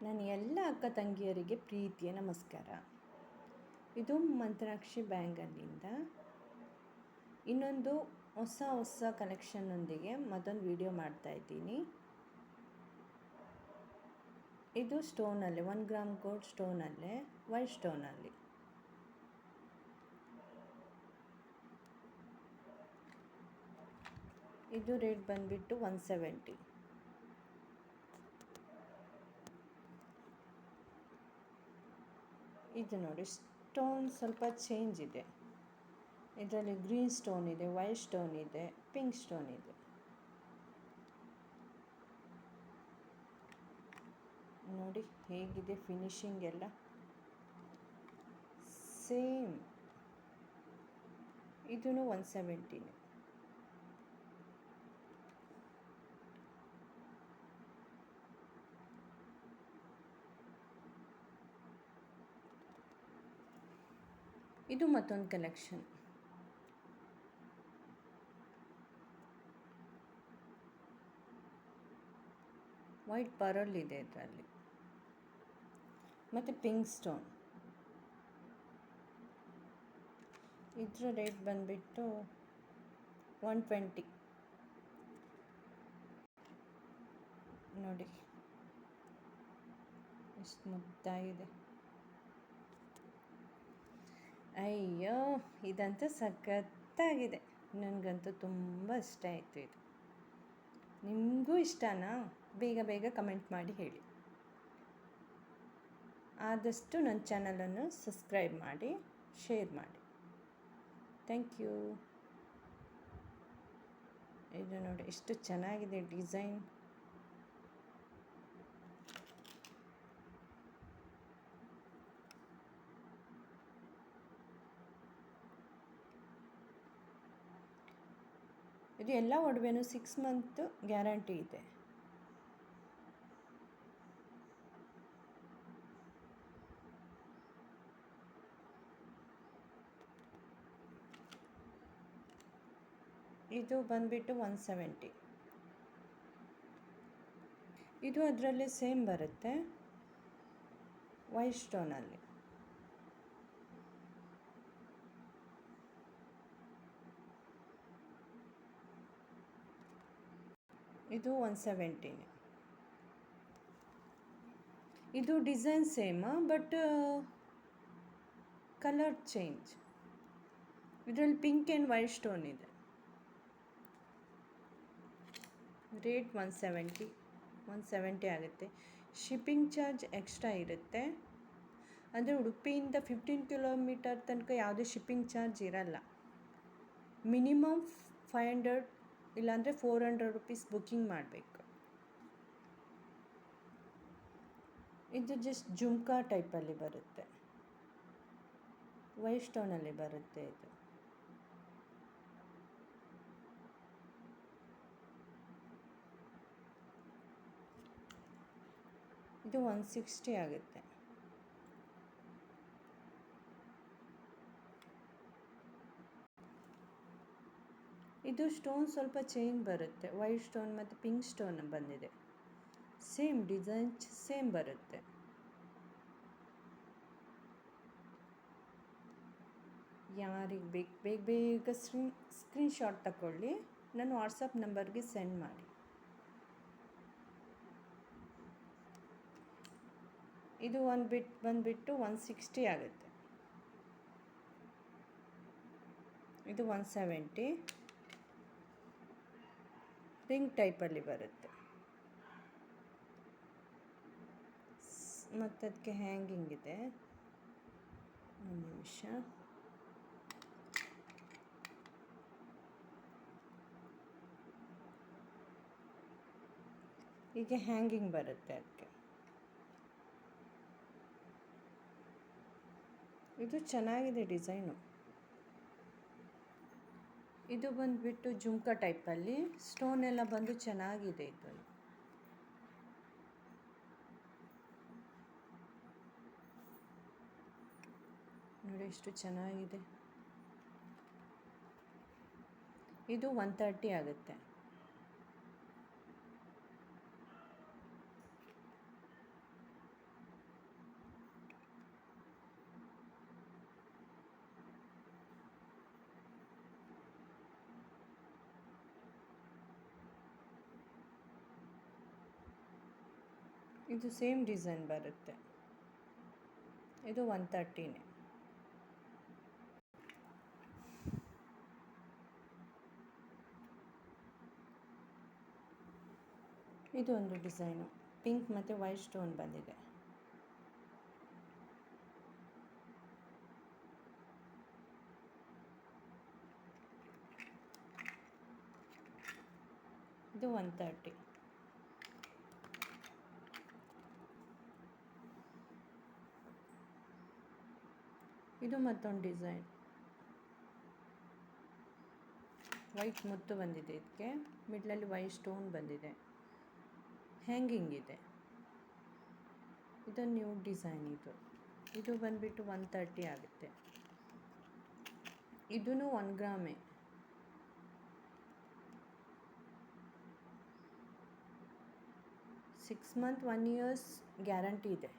ನನ್ನ ಎಲ್ಲ ಅಕ್ಕ ತಂಗಿಯರಿಗೆ ಪ್ರೀತಿಯ ನಮಸ್ಕಾರ. ಇದು ಮಂತ್ರಾಕ್ಷಿ ಬ್ಯಾಂಗಲ್ಲಿಂದ ಇನ್ನೊಂದು ಹೊಸ ಕಲೆಕ್ಷನ್ನೊಂದಿಗೆ ಮತ್ತೊಂದು ವಿಡಿಯೋ ಮಾಡ್ತಾಯಿದ್ದೀನಿ. ಇದು ಸ್ಟೋನಲ್ಲಿ 1 ಗ್ರಾಮ್ ಗೋಲ್ಡ್ ಸ್ಟೋನಲ್ಲೇ ವೈಟ್ ಸ್ಟೋನಲ್ಲಿ. ಇದು ರೇಟ್ ಬಂದುಬಿಟ್ಟು 170. ಇದು ನೋಡಿ, ಸ್ಟೋನ್ ಸ್ವಲ್ಪ ಚೇಂಜ್ ಇದೆ. ಇದರಲ್ಲಿ ಗ್ರೀನ್ ಸ್ಟೋನ್ ಇದೆ, ವೈಟ್ ಸ್ಟೋನ್ ಇದೆ, ಪಿಂಕ್ ಸ್ಟೋನ್ ಇದೆ. ನೋಡಿ ಹೇಗಿದೆ ಫಿನಿಶಿಂಗ್ ಎಲ್ಲ, ಸೇಮ್. ಇದೂ 170. ಇದು ಮತ್ತೊಂದು ಕಲೆಕ್ಷನ್. ವೈಟ್ ಪರಲ್ ಇದೆ ಇದರಲ್ಲಿ, ಮತ್ತು ಪಿಂಕ್ ಸ್ಟೋನ್. ಇದರ ರೇಟ್ ಬಂದುಬಿಟ್ಟು 120. ನೋಡಿ ಎಷ್ಟು ಮುದ್ದಾಗಿದೆ. ಅಯ್ಯೋ, ಇದಂತೂ ಸಖತ್ತಾಗಿದೆ. ನನಗಂತೂ ತುಂಬ ಇಷ್ಟ ಆಯಿತು ಇದು. ನಿಮಗೂ ಇಷ್ಟನಾ? ಬೇಗ ಕಮೆಂಟ್ ಮಾಡಿ ಹೇಳಿ. ಆದಷ್ಟು ನನ್ನ ಚಾನಲನ್ನು ಸಬ್ಸ್ಕ್ರೈಬ್ ಮಾಡಿ, ಶೇರ್ ಮಾಡಿ. Thank you. ಇದು ನೋಡಿ ಎಷ್ಟು ಚೆನ್ನಾಗಿದೆ ಡಿಸೈನ್. ಇದು ಎಲ್ಲ ಒಡವೆನೂ 6 ಮಂತ್ ಗ್ಯಾರಂಟಿ ಇದೆ. ಇದು ಬಂದುಬಿಟ್ಟು 170. ಇದು ಅದರಲ್ಲಿ ಸೇಮ್ ಬರುತ್ತೆ, ವೈಟ್ ಸ್ಟೋನಲ್ಲಿ. ಇದು 170. ಇದು design same, but colour change. ಇದರಲ್ಲಿ ಪಿಂಕ್ ಆ್ಯಂಡ್ ವೈಟ್ ಸ್ಟೋನ್ ಇದೆ. ರೇಟ್ 170 ಆಗುತ್ತೆ. ಶಿಪ್ಪಿಂಗ್ ಚಾರ್ಜ್ ಎಕ್ಸ್ಟ್ರಾ ಇರುತ್ತೆ. ಅಂದರೆ ಉಡುಪಿಯಿಂದ 15 ಕಿಲೋಮೀಟರ್ ತನಕ ಯಾವುದೇ ಶಿಪ್ಪಿಂಗ್ ಚಾರ್ಜ್ ಇರಲ್ಲ. ಮಿನಿಮಮ್ 500 ಇಲ್ಲಾಂದರೆ 400 ರುಪೀಸ್ ಬುಕ್ಕಿಂಗ್ ಮಾಡಬೇಕು. ಇದು ಜಸ್ಟ್ ಜುಮ್ಕಾ ಟೈಪಲ್ಲಿ ಬರುತ್ತೆ, ವೈಟ್ ಸ್ಟೋನಲ್ಲಿ ಬರುತ್ತೆ ಇದು. ಇದು 160 ಆಗುತ್ತೆ. ಇದು ಸ್ಟೋನ್ ಸ್ವಲ್ಪ ಚೇಂಜ್ ಬರುತ್ತೆ, ವೈಟ್ ಸ್ಟೋನ್ ಮತ್ತು ಪಿಂಕ್ ಸ್ಟೋನ್ ಬಂದಿದೆ. ಸೇಮ್ ಡಿಸೈನ್ ಸೇಮ್ ಬರುತ್ತೆ. ಯಾರಿಗೆ ಬೇಗ ಸ್ಕ್ರೀನ್ಶಾಟ್ ತಗೊಳ್ಳಿ, ನನ್ನ ವಾಟ್ಸಪ್ ನಂಬರ್ಗೆ ಸೆಂಡ್ ಮಾಡಿ. ಇದು ಬಂದುಬಿಟ್ಟು 160 ಆಗುತ್ತೆ. ಇದು 170. ರಿಂಗ್ ಟೈಪಲ್ಲಿ ಬರುತ್ತೆ, ಮತ್ತು ಅದಕ್ಕೆ ಹ್ಯಾಂಗಿಂಗ್ ಇದೆ. ಒಂದು ನಿಮಿಷ. ಹೀಗೆ ಹ್ಯಾಂಗಿಂಗ್ ಬರುತ್ತೆ ಅದಕ್ಕೆ. ಇದು ಚೆನ್ನಾಗಿದೆ ಡಿಸೈನು. ಇದು ಬಂದುಬಿಟ್ಟು ಜುಮ್ಕಾ ಟೈಪಲ್ಲಿ ಸ್ಟೋನ್ ಎಲ್ಲ ಬಂದು ಚೆನ್ನಾಗಿದೆ. ಇದು ನೋಡಿ ಎಷ್ಟು ಚೆನ್ನಾಗಿದೆ. ಇದು 130 ಆಗುತ್ತೆ. ಇದು ಸೇಮ್ ಡಿಸೈನ್ ಬರುತ್ತೆ. ಇದು 130ನೇ. ಇದು ಒಂದು ಡಿಸೈನು, ಪಿಂಕ್ ಮತ್ತು ವೈಟ್ ಸ್ಟೋನ್ ಬಂದಿದೆ. ಇದು 130. ಇದು ಮತ್ತೊಂದು ಡಿಸೈನ್, ವೈಟ್ ಮುತ್ತು ಬಂದಿದೆ. ಇದಕ್ಕೆ ಮಿಡ್ಲಲ್ಲಿ ವೈಟ್ ಸ್ಟೋನ್ ಬಂದಿದೆ, ಹ್ಯಾಂಗಿಂಗ್ ಇದೆ. ಇದು ನ್ಯೂ ಡಿಸೈನ್. ಇದು ಬಂದುಬಿಟ್ಟು 130 ಆಗುತ್ತೆ. ಇದೂ 1 ಗ್ರಾಮೇ. ಸಿಕ್ಸ್ ಮಂತ್ 1 ಇಯರ್ಸ್ ಗ್ಯಾರಂಟಿ ಇದೆ.